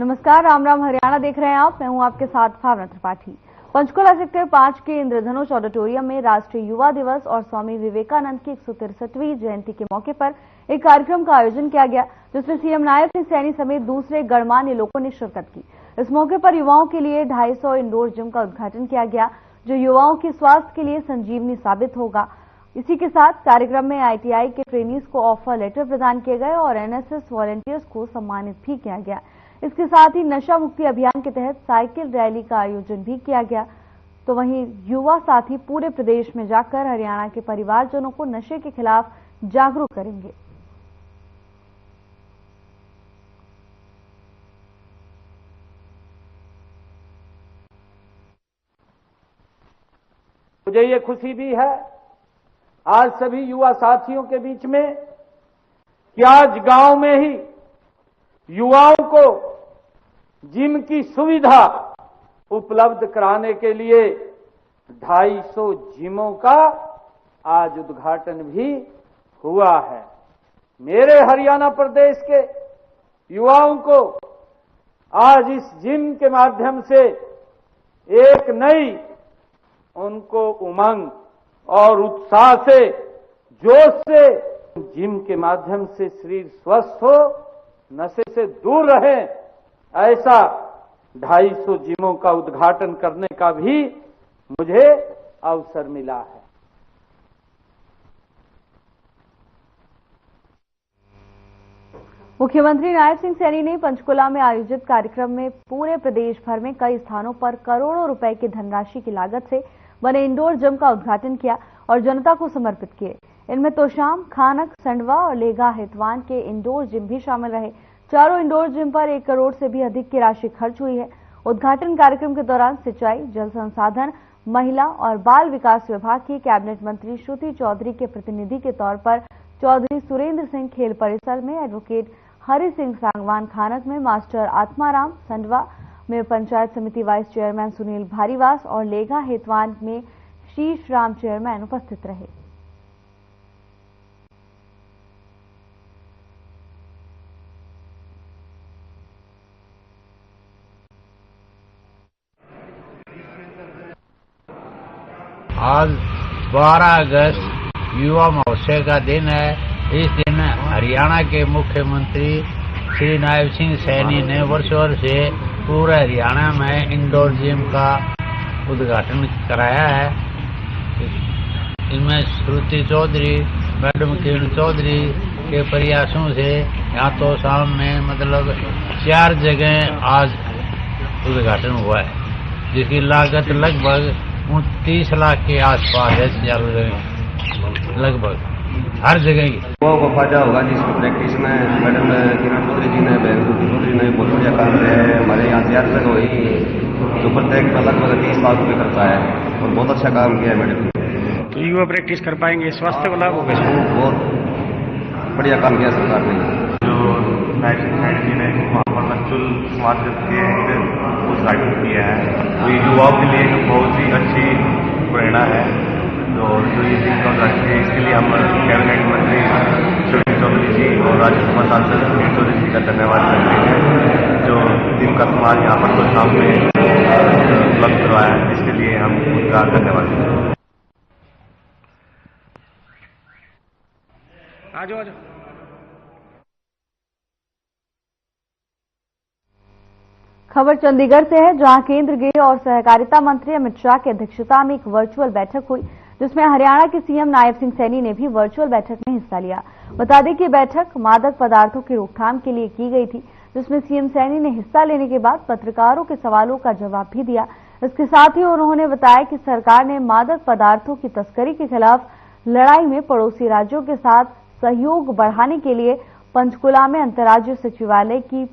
नमस्कार, राम राम हरियाणा देख रहे हैं आप। मैं हूं आपके साथ भावना त्रिपाठी। पंचकुला सेक्टर 5 के इंद्रधनुष ऑडिटोरियम में राष्ट्रीय युवा दिवस और स्वामी विवेकानंद की 163वीं जयंती के मौके पर एक कार्यक्रम का आयोजन किया गया, जिसमें सीएम नायब सिंह सैनी समेत दूसरे गणमान्य लोगों ने शिरकत की। इस मौके पर युवाओं के लिए 250 इंडोर जिम का उद्घाटन किया गया, जो युवाओं के स्वास्थ्य के लिए संजीवनी साबित होगा। इसी के साथ कार्यक्रम में आईटीआई के ट्रेनीज को ऑफर लेटर प्रदान किए गए और एनएसएस वॉलंटियर्स को सम्मानित भी किया गया। इसके साथ ही नशा मुक्ति अभियान के तहत साइकिल रैली का आयोजन भी किया गया। तो वहीं युवा साथी पूरे प्रदेश में जाकर हरियाणा के परिवारजनों को नशे के खिलाफ जागरूक करेंगे। मुझे ये खुशी भी है आज सभी युवा साथियों के बीच में कि आज गांव में ही युवाओं को जिम की सुविधा उपलब्ध कराने के लिए 250 जिमों का आज उद्घाटन भी हुआ है। मेरे हरियाणा प्रदेश के युवाओं को आज इस जिम के माध्यम से एक नई उनको उमंग और उत्साह से, जोश से, जिम के माध्यम से शरीर स्वस्थ हो, नशे से दूर रहे, ऐसा 250 जिमों का उद्घाटन करने का भी मुझे अवसर मिला है। मुख्यमंत्री नायब सिंह सैनी ने पंचकुला में आयोजित कार्यक्रम में पूरे प्रदेश भर में कई स्थानों पर करोड़ों रुपए की धनराशि की लागत से बने इंडोर जिम का उद्घाटन किया और जनता को समर्पित किए। इनमें तोशाम, खानक, संडवा और लेगा हितवान के इंडोर जिम भी शामिल रहे। चारों इंडोर जिम पर 1 करोड़ से भी अधिक की राशि खर्च हुई है। उद्घाटन कार्यक्रम के दौरान सिंचाई, जल संसाधन, महिला और बाल विकास विभाग की कैबिनेट मंत्री श्रुति चौधरी के प्रतिनिधि के तौर पर चौधरी सुरेंद्र सिंह खेल परिसर में, एडवोकेट हरि सिंह सांगवान खानक में, मास्टर आत्माराम संडवा में पंचायत समिति वाइस चेयरमैन सुनील भारीवास और लेगा हेतवान में शीश राम चेयरमैन उपस्थित रहे। आज 12 अगस्त युवा महोत्सव का दिन है। इस दिन हरियाणा के मुख्यमंत्री श्री नायब सिंह सैनी ने वर्षों से पूरे हरियाणा में इंडोर जिम का उद्घाटन कराया है। इसमें श्रुति चौधरी, मैडम किरण चौधरी के प्रयासों से यहाँ तो शाम में मतलब 4 जगह आज उद्घाटन हुआ है, जिसकी लागत लगभग 29 लाख के आसपास है। लगभग हर जगह युवाओं को फायदा होगा जिसकी प्रैक्टिस में मैडम किरण चौधरी जी ने, चौधरी ने बहुत बढ़िया काम किया है। हमारे यहाँ से अलग हुई जो प्रत्येक में लगभग 30 लाख रुपये खर्चा है और बहुत अच्छा काम किया है मैडम। तो युवा प्रैक्टिस कर पाएंगे, स्वास्थ्य को लाभ होगा। बहुत बढ़िया काम किया सरकार ने। जो नायब सिंह सैनी जी ने वहाँ पर मंचुल समाज के वो स्टार्ट किया है, तो ये युवाओं के लिए एक बहुत ही अच्छी प्रेरणा है। और जो ये जिम का उद्घाटन है, इसके लिए हम कैबिनेट मंत्री सुरेंद्र चौधरी जी और राज्यसभा सांसद किरण चौधरी जी का धन्यवाद करते हैं, जो जिम का सामान यहाँ पर तो शाम में उपलब्ध करवाया है, इसके लिए हम उनका धन्यवाद करते हैं। आजो। खबर चंडीगढ़ से है, जहां केंद्रीय गृह और सहकारिता मंत्री अमित शाह की अध्यक्षता में एक वर्चुअल बैठक हुई, जिसमें हरियाणा के सीएम नायब सिंह सैनी ने भी वर्चुअल बैठक में हिस्सा लिया। बता दें कि बैठक मादक पदार्थों की रोकथाम के लिए की गई थी, जिसमें सीएम सैनी ने हिस्सा लेने के बाद पत्रकारों के सवालों का जवाब भी दिया। इसके साथ ही उन्होंने बताया कि सरकार ने मादक पदार्थों की तस्करी के खिलाफ लड़ाई में पड़ोसी राज्यों के साथ सहयोग बढ़ाने के लिए पंचकुला में अंतर्राज्यीय सचिवालय की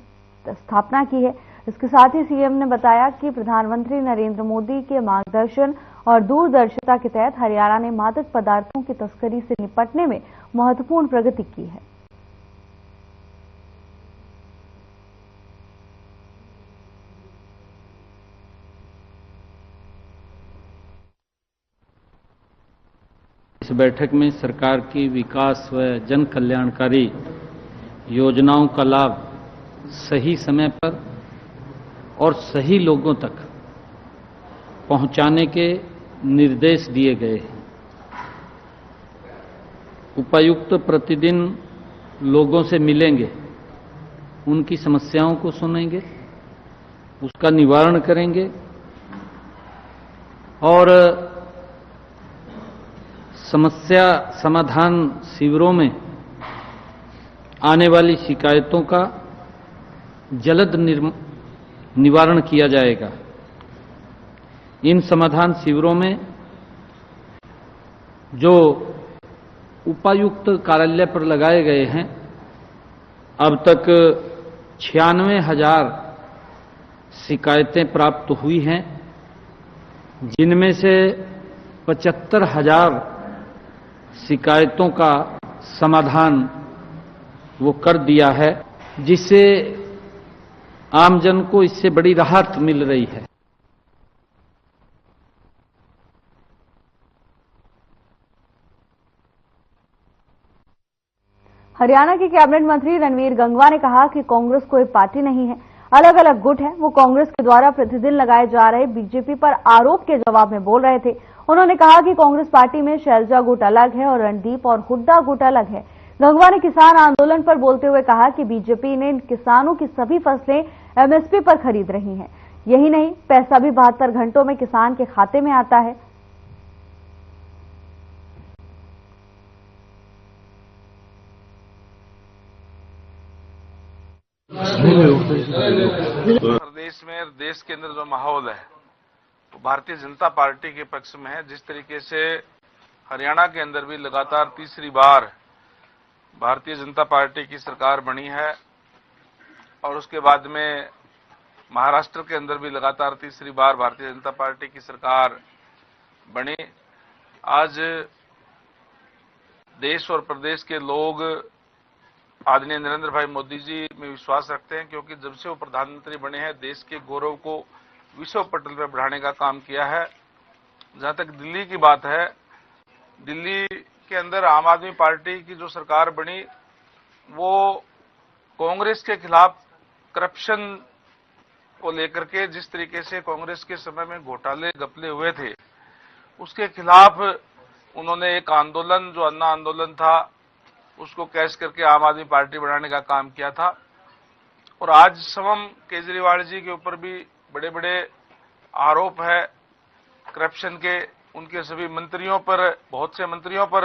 स्थापना की है। इसके साथ ही सीएम ने बताया कि प्रधानमंत्री नरेंद्र मोदी के मार्गदर्शन और दूरदर्शिता के तहत हरियाणा ने मादक पदार्थों की तस्करी से निपटने में महत्वपूर्ण प्रगति की है। इस बैठक में सरकार की विकास व जन कल्याणकारी योजनाओं का लाभ सही समय पर और सही लोगों तक पहुंचाने के निर्देश दिए गए हैं। उपायुक्त प्रतिदिन लोगों से मिलेंगे, उनकी समस्याओं को सुनेंगे, उसका निवारण करेंगे और समस्या समाधान शिविरों में आने वाली शिकायतों का जल्द निवारण किया जाएगा। इन समाधान शिविरों में जो उपायुक्त कार्यालय पर लगाए गए हैं, अब तक 96,000 शिकायतें प्राप्त हुई हैं, जिनमें से 75,000 शिकायतों का समाधान वो कर दिया है, जिससे आमजन को इससे बड़ी राहत मिल रही है। हरियाणा के कैबिनेट मंत्री रणवीर गंगवा ने कहा कि कांग्रेस कोई पार्टी नहीं है, अलग अलग गुट है। वो कांग्रेस के द्वारा प्रतिदिन लगाए जा रहे बीजेपी पर आरोप के जवाब में बोल रहे थे। उन्होंने कहा कि कांग्रेस पार्टी में शैलजा गुट अलग है और रणदीप और हुड्डा गुट अलग है। गंगवा ने किसान आंदोलन पर बोलते हुए कहा कि बीजेपी ने किसानों की सभी फसलें एमएसपी पर खरीद रही हैं। यही नहीं, पैसा भी 72 घंटों में किसान के खाते में आता है। प्रदेश में देश के अंदर जो माहौल है वो भारतीय जनता पार्टी के पक्ष में है। जिस तरीके से हरियाणा के अंदर भी लगातार तीसरी बार भारतीय जनता पार्टी की सरकार बनी है और उसके बाद में महाराष्ट्र के अंदर भी लगातार तीसरी बार भारतीय जनता पार्टी की सरकार बनी। आज देश और प्रदेश के लोग आदरणीय नरेंद्र भाई मोदी जी में विश्वास रखते हैं, क्योंकि जब से वो प्रधानमंत्री बने हैं देश के गौरव को विश्व पटल पर बढ़ाने का काम किया है। जहां तक दिल्ली की बात है, दिल्ली के अंदर आम आदमी पार्टी की जो सरकार बनी वो कांग्रेस के खिलाफ करप्शन को लेकर के जिस तरीके से कांग्रेस के समय में घोटाले घपले हुए थे उसके खिलाफ उन्होंने एक आंदोलन, जो अन्ना आंदोलन था, उसको कैश करके आम आदमी पार्टी बनाने का काम किया था। और आज समम केजरीवाल जी के ऊपर भी बड़े बड़े आरोप है करप्शन के, उनके सभी मंत्रियों पर, बहुत से मंत्रियों पर।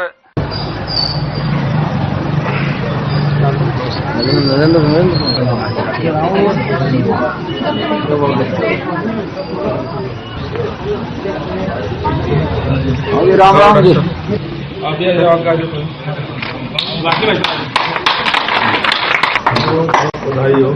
राम राम जी। बधाई हो।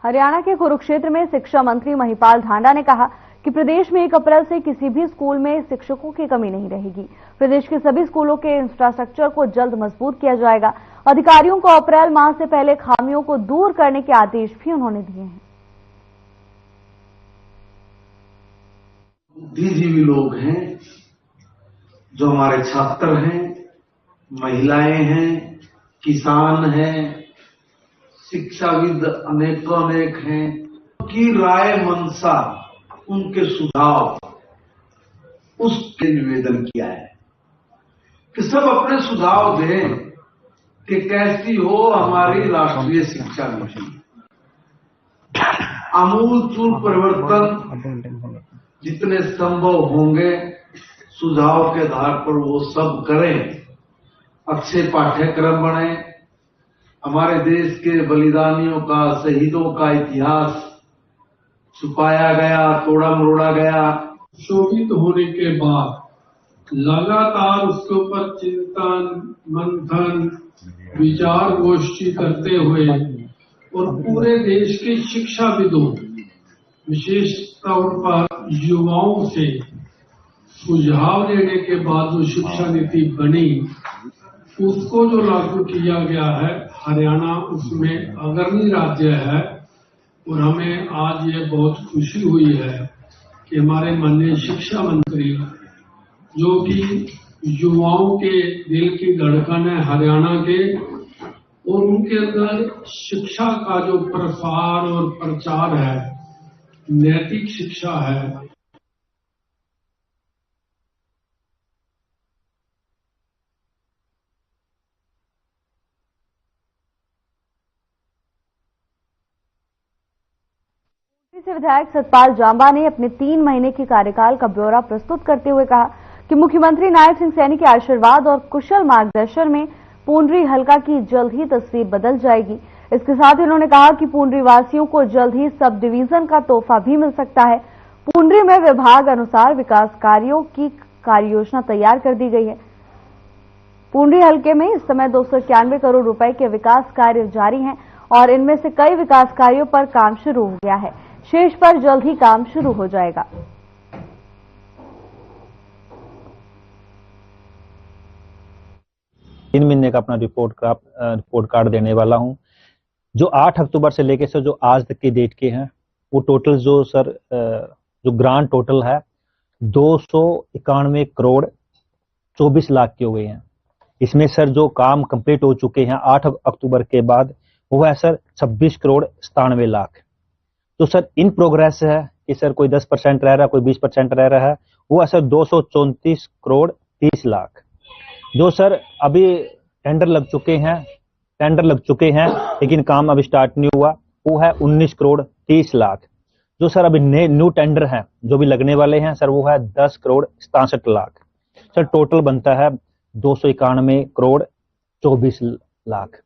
हरियाणा के कुरुक्षेत्र में शिक्षा मंत्री महिपाल ढांडा ने कहा कि प्रदेश में 1 अप्रैल से किसी भी स्कूल में शिक्षकों की कमी नहीं रहेगी। प्रदेश के सभी स्कूलों के इंफ्रास्ट्रक्चर को जल्द मजबूत किया जाएगा। अधिकारियों को अप्रैल माह से पहले खामियों को दूर करने के आदेश भी उन्होंने दिए हैं। बुद्धिजीवी लोग हैं, जो हमारे छात्र हैं, महिलाएं हैं, किसान हैं, शिक्षाविद अनेक हैं, की राय मंशा, उनके सुझाव, उसके निवेदन किया है कि सब अपने सुझाव दें कि कैसी हो हमारी राष्ट्रीय शिक्षा नीति। आमूलचूल परिवर्तन जितने संभव होंगे सुझाव के आधार पर वो सब करें। अच्छे पाठ्यक्रम बने, हमारे देश के बलिदानियों का, शहीदों का इतिहास छुपाया गया, तोड़ा मरोड़ा गया। शोभित होने के बाद लगातार उसके ऊपर चिंतन, मंथन, विचार गोष्ठी करते हुए और पूरे देश के शिक्षाविदों, विशेष तौर पर युवाओं से सुझाव लेने के बाद जो शिक्षा नीति बनी उसको जो लागू किया गया है, हरियाणा उसमें अग्रणी राज्य है। और हमें आज ये बहुत खुशी हुई है कि हमारे माननीय शिक्षा मंत्री, जो कि युवाओं के दिल की धड़कन है हरियाणा के, और उनके अंदर शिक्षा का जो प्रसार और प्रचार है, नैतिक शिक्षा है, से विधायक सतपाल जांबा ने अपने 3 महीने के कार्यकाल का ब्यौरा प्रस्तुत करते हुए कहा कि मुख्यमंत्री नायब सिंह सैनी के आशीर्वाद और कुशल मार्गदर्शन में पूंडरी हलका की जल्द ही तस्वीर बदल जाएगी। इसके साथ ही उन्होंने कहा कि पूंडरी वासियों को जल्द ही सब डिवीजन का तोहफा भी मिल सकता है। पूंडरी में विभाग अनुसार विकास कार्यों की कार्ययोजना तैयार कर दी गई है। पूंडरी हलके में इस समय 291 करोड़ रुपए के विकास कार्य जारी हैं और इनमें से कई विकास कार्यों पर काम शुरू हो गया है। शेष पर जल्द ही काम शुरू हो जाएगा। तीन महीने का अपना रिपोर्ट कार्ड देने वाला हूं, जो 8 अक्टूबर से लेकर सर जो आज तक की डेट के हैं, वो टोटल जो सर जो ग्रांट टोटल है 291 करोड़ 24 लाख के हो गए हैं। इसमें सर जो काम कंप्लीट हो चुके हैं 8 अक्टूबर के बाद वो है सर 26 करोड़ 97 लाख। तो सर इन प्रोग्रेस है कि सर कोई 10% रह रहा है, कोई 20% रह रहा है, वो है सर 234 करोड़ 30 लाख। जो सर अभी टेंडर लग चुके हैं लेकिन काम अभी स्टार्ट नहीं हुआ, वो है 19 करोड़ 30 लाख। जो सर अभी न्यू टेंडर हैं जो भी लगने वाले हैं सर, वो है 10 करोड़ 67 लाख। सर टोटल बनता है 291 करोड़ 24 लाख।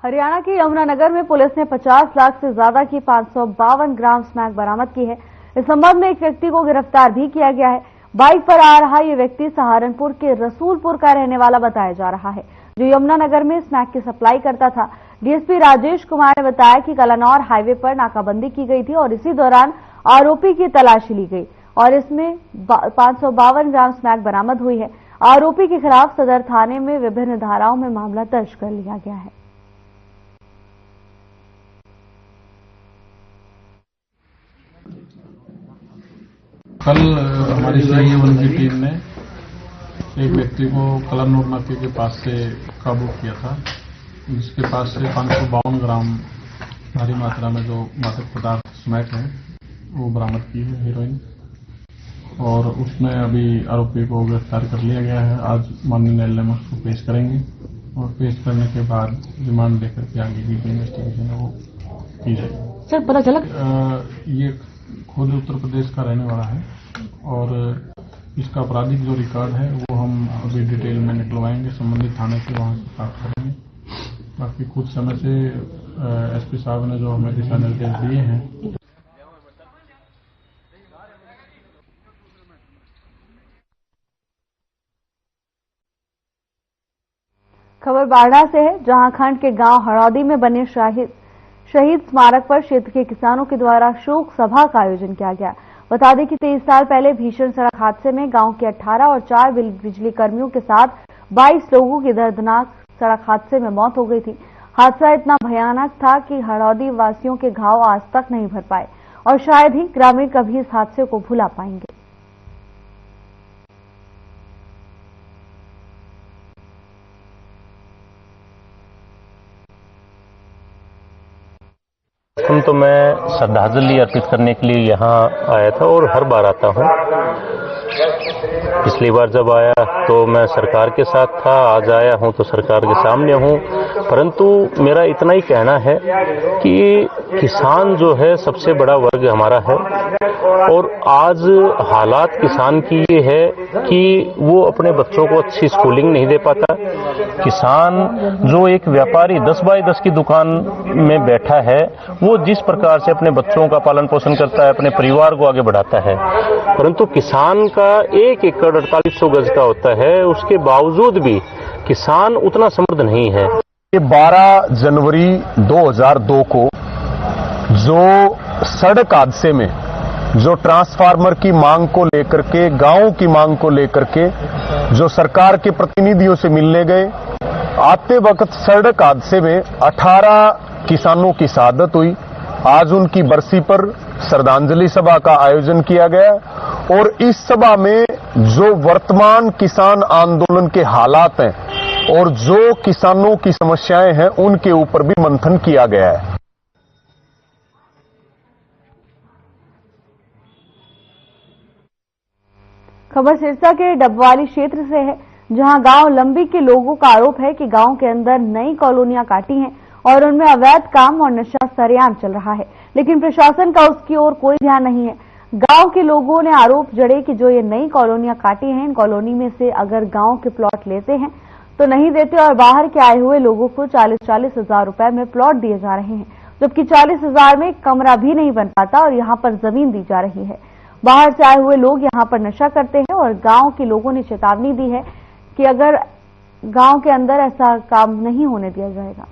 हरियाणा के यमुनानगर में पुलिस ने 50 लाख से ज्यादा की 552 ग्राम स्मैक बरामद की है। इस संबंध में एक व्यक्ति को गिरफ्तार भी किया गया है। बाइक पर आ रहा ये व्यक्ति सहारनपुर के रसूलपुर का रहने वाला बताया जा रहा है, जो यमुनानगर में स्मैक की सप्लाई करता था। डीएसपी राजेश कुमार ने बताया कि कलानौर हाईवे पर नाकाबंदी की गई थी और इसी दौरान आरोपी की तलाशी ली गई और इसमें 552 ग्राम स्मैक बरामद हुई है। आरोपी के खिलाफ सदर थाने में विभिन्न धाराओं में मामला दर्ज कर लिया गया है। कल हमारी CI1 की टीम ने एक व्यक्ति को कलानौर नाके के पास से काबू किया था, जिसके पास से 552 ग्राम भारी मात्रा में जो मादक पदार्थ स्मैक है वो बरामद की है, हीरोइन। और उसमें अभी आरोपी को गिरफ्तार कर लिया गया है। आज माननीय न्यायालय में उसको पेश करेंगे और पेश करने के बाद रिमांड लेकर के आगे की जो इन्वेस्टिगेशन है वो की जाएगी। सर पता चला ये खुद उत्तर प्रदेश का रहने वाला है और इसका आपराधिक जो रिकॉर्ड है वो हम अभी डिटेल में निकलवाएंगे, संबंधित थाने से वहां से प्राप्त करेंगे। बाकी कुछ समय से एसपी साहब ने जो हमें दिशा निर्देश दिए हैं। खबर बाढ़ा से है, जहां खंड के गांव हड़ौदी में बने शहीद स्मारक पर क्षेत्र के किसानों के द्वारा शोक सभा का आयोजन किया गया। बता दें कि 23 साल पहले भीषण सड़क हादसे में गांव के 18 और 4 बिजली कर्मियों के साथ 22 लोगों की दर्दनाक सड़क हादसे में मौत हो गई थी। हादसा इतना भयानक था कि हड़ौदी वासियों के घाव आज तक नहीं भर पाए और शायद ही ग्रामीण कभी इस हादसे को भुला पाएंगे। तो मैं श्रद्धांजलि अर्पित करने के लिए यहाँ आया था और हर बार आता हूँ। पिछली बार जब आया तो मैं सरकार के साथ था, आज आया हूँ तो सरकार के सामने हूँ। परंतु मेरा इतना ही कहना है कि किसान जो है सबसे बड़ा वर्ग हमारा है और आज हालात किसान की ये है कि वो अपने बच्चों को अच्छी स्कूलिंग नहीं दे पाता। किसान जो एक व्यापारी 10 बाय 10 की दुकान में बैठा है, वो जिस प्रकार से अपने बच्चों का पालन पोषण करता है, अपने परिवार को आगे बढ़ाता है, परंतु किसान का 1 एकड़ 4800 गज का होता है, उसके बावजूद भी किसान उतना समृद्ध नहीं है। 12 जनवरी 2002 को जो सड़क हादसे में जो ट्रांसफार्मर की मांग को लेकर के, गांव की मांग को लेकर के जो सरकार के प्रतिनिधियों से मिलने गए, आते वक्त सड़क हादसे में 18 किसानों की शहादत हुई। आज उनकी बरसी पर श्रद्धांजलि सभा का आयोजन किया गया और इस सभा में जो वर्तमान किसान आंदोलन के हालात हैं और जो किसानों की समस्याएं हैं उनके ऊपर भी मंथन किया गया है। खबर सिरसा के डबवाली क्षेत्र से है, जहां गांव लंबी के लोगों का आरोप है कि गांव के अंदर नई कॉलोनियां काटी हैं और उनमें अवैध काम और नशा सरेआम चल रहा है, लेकिन प्रशासन का उसकी ओर कोई ध्यान नहीं है। गांव के लोगों ने आरोप जड़े कि जो ये नई कॉलोनियां काटी हैं, इन कॉलोनी में से अगर गांव के प्लॉट लेते हैं तो नहीं देते और बाहर के आए हुए लोगों को 40-40 हजार रुपए में प्लॉट दिए जा रहे हैं, जबकि 40 हजार में कमरा भी नहीं बन पाता और यहां पर जमीन दी जा रही है। बाहर से आए हुए लोग यहां पर नशा करते हैं और गांव के लोगों ने चेतावनी दी है कि अगर गांव के अंदर ऐसा काम नहीं होने दिया जाएगा।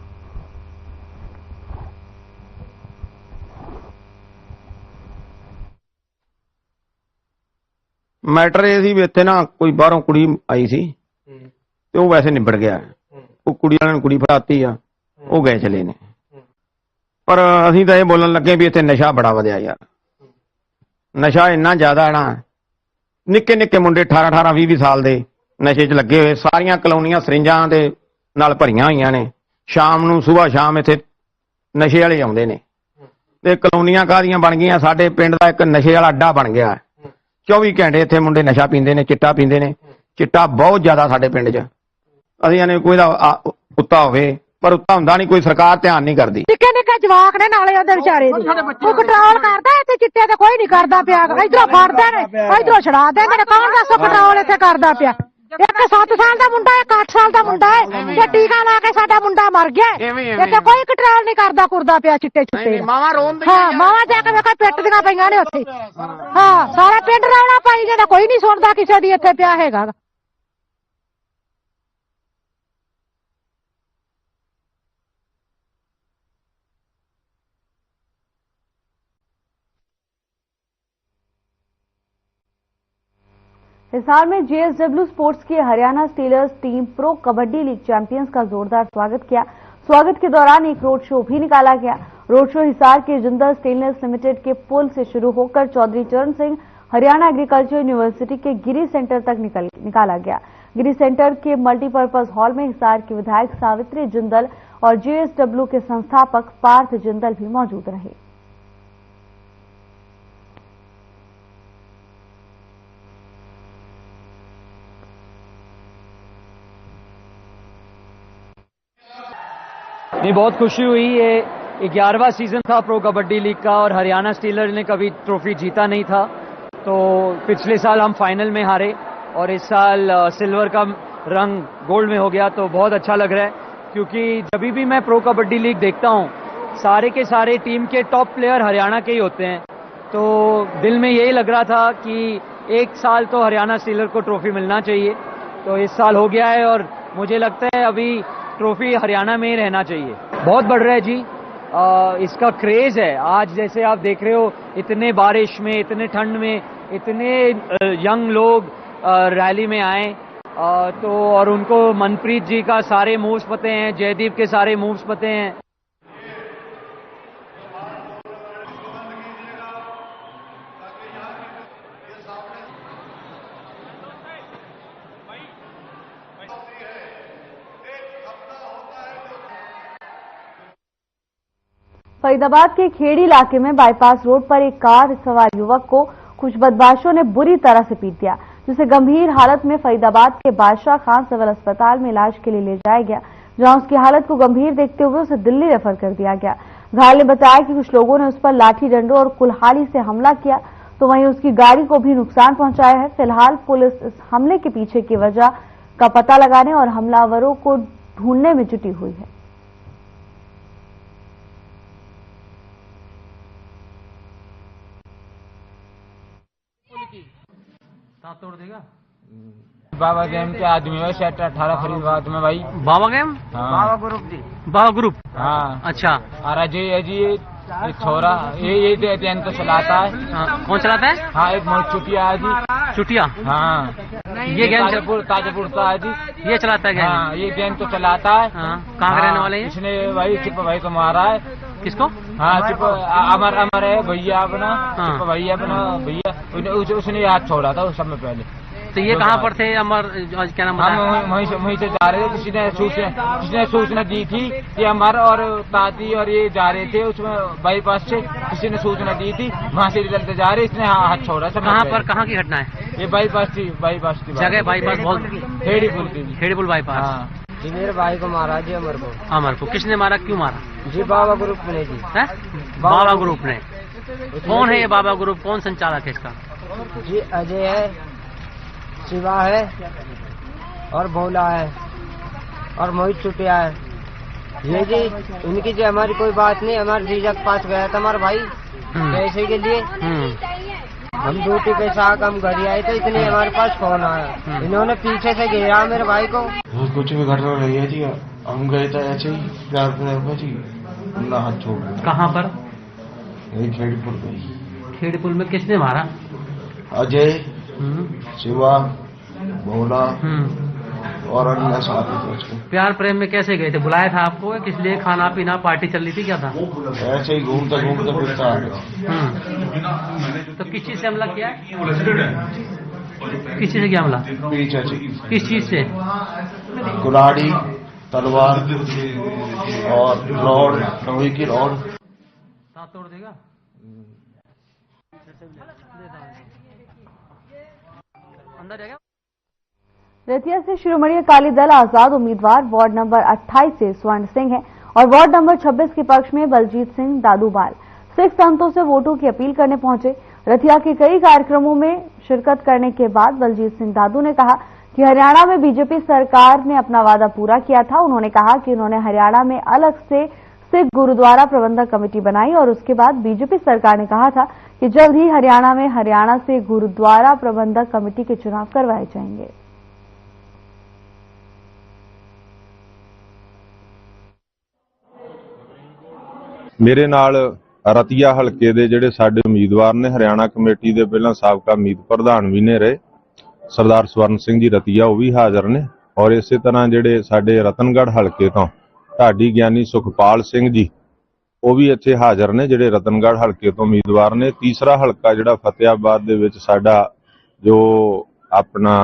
मैटर ये सी भी इत्थे ना कोई बाहरों कुड़ी आई सी ते वो वैसे निबड़ गया। वो कुड़ी वाले कुड़ी फड़ाती आ, वो गए चले ने। पर असीं तां ये बोलन लगे भी इत्थे नशा बड़ा वधिया यार। नशा इन्ना ज्यादा है ना, निक्के निक्के मुंडे 18-20 साल दे नशे च लगे हुए। सारियां कलोनियां सरिंजां दे नाल भरियां होईयां ने। शाम नूं सुबह शाम इत्थे नशे वाले आउंदे ने ते कलोनियां काहदियां बन गईयां। साडे पिंड दा इक नशे वाला अड्डा बन गया। 24 घंटे इत्थे मुंडे नशा पींदे ने, चिट्टा पींदे ने। चिट्टा बहुत ज्यादा साडे पिंड च। असीं आने कोई दा उत्ता होवे पर उत्ता हुंदा नहीं, कोई सरकार ध्यान नहीं करदी। निक्के निक्के जवाक ने नाले ओदे बेचारे दी कोई कंट्रोल करदा इत्थे चिट्टे ते कोई नहीं करदा पिया। इधरों फड़दे ने, इधरों छड़ा देंदे ने। कौन दस कंट्रोल इत्थे करदा पिया? एक 7 साल दा मुंडा, एक 8 साल दा मुंडा है ते टीका ला के साडा मुंडा मर गया। इत्थे कोई कंट्रोल नहीं करदा कुरदा पिया चिट्टे छुट्टे। हाँ, मावां जाके वेखो पिटदियां पईयां ने उत्थे। हाँ, सारा पिंड रौला पाई जांदा, कोई नहीं सुणदा किसे दी इत्थे पिया हैगा। हिसार में जेएसडब्ल्यू स्पोर्ट्स की Haryana stealers team pro kabaddi league champions का जोरदार स्वागत किया। स्वागत के दौरान एक रोड शो भी निकाला गया। रोड शो हिसार के जिंदल स्टेनलेस लिमिटेड के पुल से शुरू होकर चौधरी चरण सिंह हरियाणा एग्रीकल्चर यूनिवर्सिटी के गिरी सेंटर तक निकाला गया। गिरी सेंटर के मल्टीपर्पज हॉल में हिसार की विधायक सावित्री जिंदल और जेएसडब्ल्यू के संस्थापक पार्थ जिंदल भी मौजूद रहे। नहीं, बहुत खुशी हुई। ये 11वां सीजन था प्रो कबड्डी लीग का और हरियाणा स्टीलर ने कभी ट्रॉफी जीता नहीं था। तो पिछले साल हम फाइनल में हारे और इस साल सिल्वर का रंग गोल्ड में हो गया, तो बहुत अच्छा लग रहा है। क्योंकि जब भी मैं प्रो कबड्डी लीग देखता हूँ, सारे के सारे टीम के टॉप प्लेयर हरियाणा के ही होते हैं। तो दिल में यही लग रहा था कि एक साल तो हरियाणा स्टीलर को ट्रॉफी मिलना चाहिए। तो इस साल हो गया है और मुझे लगता है अभी ट्रॉफी हरियाणा में ही रहना चाहिए। बहुत बढ़ रहा है जी, इसका क्रेज है। आज जैसे आप देख रहे हो, इतने बारिश में, इतने ठंड में, इतने यंग लोग रैली में आए। तो और उनको मनप्रीत जी का सारे मूव्स पते हैं, जयदीप के सारे मूव्स पते हैं। फरीदाबाद के खेड़ी इलाके में बाईपास रोड पर एक कार सवार युवक को कुछ बदमाशों ने बुरी तरह से पीट दिया, जिसे गंभीर हालत में फरीदाबाद के बादशाह खान सिविल अस्पताल में इलाज के लिए ले जाया गया, जहां उसकी हालत को गंभीर देखते हुए उसे दिल्ली रेफर कर दिया गया। घायल ने बताया कि कुछ लोगों ने उस पर लाठी डंडों और कुल्हाड़ी से हमला किया, तो वहीं उसकी गाड़ी को भी नुकसान पहुंचाया है। फिलहाल पुलिस इस हमले के पीछे की वजह का पता लगाने और हमलावरों को ढूंढने में जुटी हुई है। तोड़ देगा बाबा गेम के आदमी है सेट 18 फरीदाबाद में भाई। बाबा गेम? हाँ। बाबा ग्रुप जी? बाबा ग्रुप? हाँ। अच्छा। और अजय ये छोरा ये ट्रेन तो चलाता है। हाँ, कौन चलाता है? हाँ, एक मोहित चुटिया है जी। चुटिया? हाँ, ये गैंग ताजपुर का है जी। ये चलाता है गैंग? हाँ, ये गैंग तो चलाता है। हाँ, कहाँ के रहने वाले हैं? इसने वही चिप भाई को मारा है। किसको? हाँ, चिप अमर है भैया अपना। चिप भैया अपना भैया उसने हाथ छोड़ा था उस समय पहले। तो ये कहाँ पर थे अमर? क्या नाम? हम वहीं से जा रहे थे। किसी ने सूचना दी थी कि अमर और ताती और ये जा रहे थे उसमें बाईपास से। किसी ने सूचना दी थी, वहाँ से निकलते जा रहे, इसने हाथ छोड़ा। कहाँ पर? कहाँ की घटना है ये? बाईपास थी जगह। बाईपास बहुत खेड़ीपुल बाईपास। हाँ जी, मेरे भाई को मारा जी। अमर को किसने मारा? क्यों मारा जी? बाबा ग्रुप ने जी। है? बाबा ग्रुप ने? कौन है ये बाबा ग्रुप? कौन संचालक है इसका? जी, अजय है, शिवा है और भोला है और मोहित चुटिया है। ये जी इनकी जी हमारी कोई बात नहीं। हमारे जीजा के पास गया था हमारा भाई पैसे के लिए। हम ड्यूटी पे से आकर हम घर आए थे, इतने हमारे पास फोन आया। इन्होंने पीछे से घेरा मेरे भाई को। कुछ भी घटना रही है जी। हम गए थे ऐसे ही प्यार में जी, अपना हाथ छोड़ दिया। कहाँ पर? खेड़ीपुर में। खेड़ीपुर में किसने मारा? अजय, शिवा, भोला और अन्य साथी दोस्तों। प्यार प्रेम में कैसे गए थे? बुलाया था आपको? किस लिए? खाना पीना पार्टी चल रही थी? क्या था? ऐसे ही घूमते फिरता आ गया। तो किस चीज से हमला किया? किस चीज से किया हमला? पीछे से। किस चीज से? कुल्हाड़ी, तलवार और रॉड, लोहे की रॉड। तोड़ देगा। अंदर जाएगा। रतिया से शिरोमणि अकाली दल आजाद उम्मीदवार वार्ड नंबर 28 से स्वर्ण सिंह हैं और वार्ड नंबर 26 के पक्ष में बलजीत सिंह दादूबाल सिख संतों से वोटों की अपील करने पहुंचे। रतिया के कई कार्यक्रमों में शिरकत करने के बाद बलजीत सिंह दादू ने कहा कि हरियाणा में बीजेपी सरकार ने अपना वादा पूरा किया था। उन्होंने कहा कि उन्होंने हरियाणा में अलग से सिख गुरुद्वारा प्रबंधक कमेटी बनाई और उसके बाद बीजेपी सरकार ने कहा था कि जल्द ही हरियाणा में हरियाणा से गुरुद्वारा प्रबंधक कमेटी के चुनाव करवाए जाएंगे। ਮੇਰੇ ਨਾਲ ਰਤੀਆ ਹਲਕੇ ਦੇ ਜਿਹੜੇ ਸਾਡੇ ਉਮੀਦਵਾਰ ਨੇ ਹਰਿਆਣਾ ਕਮੇਟੀ ਦੇ ਪਹਿਲਾਂ ਸਾਬਕਾ ਉਮੀਦ ਪ੍ਰਧਾਨ ਵੀ ਨੇ ਰਹੇ ਸਰਦਾਰ ਸਵਰਨ ਸਿੰਘ ਜੀ ਰਤੀਆ, ਉਹ ਵੀ ਹਾਜ਼ਰ ਨੇ ਔਰ ਇਸੇ ਤਰ੍ਹਾਂ ਜਿਹੜੇ ਸਾਡੇ ਰਤਨਗੜ੍ਹ ਹਲਕੇ ਤੋਂ ਢਾਡੀ ਗਿਆਨੀ ਸੁਖਪਾਲ ਸਿੰਘ ਜੀ ਉਹ ਵੀ ਇੱਥੇ ਹਾਜ਼ਰ ਨੇ ਜਿਹੜੇ ਰਤਨਗੜ੍ਹ ਹਲਕੇ ਤੋਂ ਉਮੀਦਵਾਰ ਨੇ। ਤੀਸਰਾ ਹਲਕਾ ਜਿਹੜਾ ਫਤਿਆਬਾਦ ਦੇ ਵਿੱਚ ਸਾਡਾ ਜੋ ਆਪਣਾ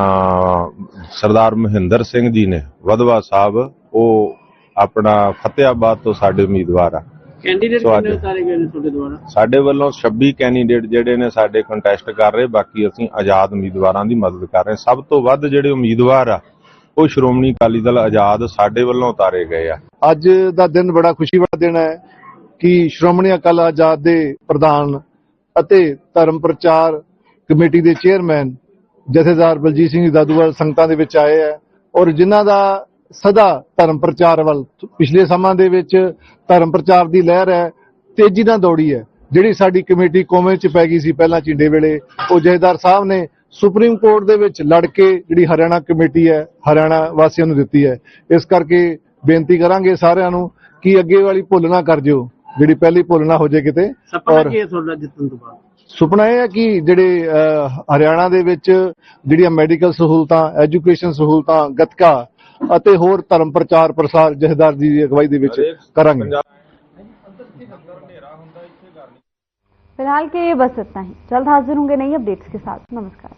ਸਰਦਾਰ ਮਹਿੰਦਰ ਸਿੰਘ ਜੀ ਨੇ ਵਧਵਾ ਸਾਹਿਬ, ਉਹ ਆਪਣਾ ਫਤਿਆਬਾਦ ਤੋਂ ਸਾਡੇ ਉਮੀਦਵਾਰ ਆ। कैंडिडेट कितने उतारे गए ਤੁਹਾਡੇ ਦੁਆਰਾ? ਸਾਡੇ ਵੱਲੋਂ 26 ਕੈਂਡੀਡੇਟ ਜਿਹੜੇ ਨੇ ਸਾਡੇ ਕੰਟੈਸਟ ਕਰ ਰਹੇ, ਬਾਕੀ ਅਸੀਂ ਆਜ਼ਾਦ ਉਮੀਦਵਾਰਾਂ ਦੀ ਮਦਦ ਕਰ ਰਹੇ। ਸਭ ਤੋਂ ਵੱਧ ਜਿਹੜੇ ਉਮੀਦਵਾਰ ਆ ਉਹ ਸ਼੍ਰੋਮਣੀ ਅਕਾਲੀ ਦਲ ਆਜ਼ਾਦ ਸਾਡੇ ਵੱਲੋਂ ਉਤਾਰੇ ਗਏ ਆ। ਅੱਜ ਦਾ ਦਿਨ ਬੜਾ ਖੁਸ਼ੀ ਵਾਲਾ ਦਿਨ ਹੈ ਕਿ ਸ਼੍ਰੋਮਣੀ ਅਕਾਲੀ ਆਜ਼ਾਦ ਦੇ ਪ੍ਰਧਾਨ ਅਤੇ ਧਰਮ ਪ੍ਰਚਾਰ ਕਮੇਟੀ ਦੇ ਚੇਅਰਮੈਨ ਜਥੇਦਾਰ ਬਲਜੀਤ ਸਿੰਘ ਦਾਦੂਵਾਲ ਸੰਗਤਾਂ ਦੇ ਵਿੱਚ ਆਏ ਹੈ ਔਰ ਜਿਨ੍ਹਾਂ ਦਾ ਸਦਾ ਧਰਮ ਪ੍ਰਚਾਰ ਵੱਲ ਪਿਛਲੇ ਸਮਾਂ ਦੇ ਵਿੱਚ ਧਰਮ ਪ੍ਰਚਾਰ ਦੀ ਲਹਿਰ ਹੈ ਤੇਜ਼ੀ ਨਾਲ ਦੌੜੀ ਹੈ। ਜਿਹੜੀ ਸਾਡੀ ਕਮੇਟੀ ਕੋਮੇ 'ਚ ਪੈ ਗਈ ਸੀ ਪਹਿਲਾਂ ਝਿੰਡੇ ਵੇਲੇ, ਉਹ ਜਥੇਦਾਰ ਸਾਹਿਬ ਨੇ ਸੁਪਰੀਮ ਕੋਰਟ ਦੇ ਵਿੱਚ ਲੜ ਕੇ ਜਿਹੜੀ ਹਰਿਆਣਾ ਕਮੇਟੀ ਹੈ ਹਰਿਆਣਾ ਵਾਸੀਆਂ ਨੂੰ ਦਿੱਤੀ ਹੈ। ਇਸ ਕਰਕੇ ਬੇਨਤੀ ਕਰਾਂਗੇ ਸਾਰਿਆਂ ਨੂੰ ਕਿ ਅੱਗੇ ਵਾਲੀ ਭੁੱਲ ਨਾ ਕਰ ਜਿਓ, ਜਿਹੜੀ ਪਹਿਲੀ ਭੁੱਲ ਨਾ ਹੋ ਜਾਏ ਕਿਤੇ। ਸਪਨਾ ਕੀ ਹੈ ਤੁਹਾਡਾ ਜਿੱਤਣ ਤੋਂ ਬਾਅਦ? ਸੁਪਨਾ ਇਹ ਹੈ ਕਿ ਜਿਹੜੇ ਹਰਿਆਣਾ ਦੇ ਵਿੱਚ ਜਿਹੜੀਆਂ ਮੈਡੀਕਲ ਸਹੂਲਤਾਂ, ਐਜੂਕੇਸ਼ਨ ਸਹੂਲਤਾਂ, ਗੱਤਕਾ ਅਤੇ ਹੋਰ ਧਰਮ ਪ੍ਰਚਾਰ ਪ੍ਰਸਾਰ ਜਥੇਦਾਰ ਜੀ ਦੀ ਅਗਵਾਈ ਦੇ ਵਿੱਚ ਕਰਾਂਗੇ। फिलहाल के लिए बस इतना ही। जल्द हाजिर होंगे नई अपडेट्स के साथ। नमस्कार।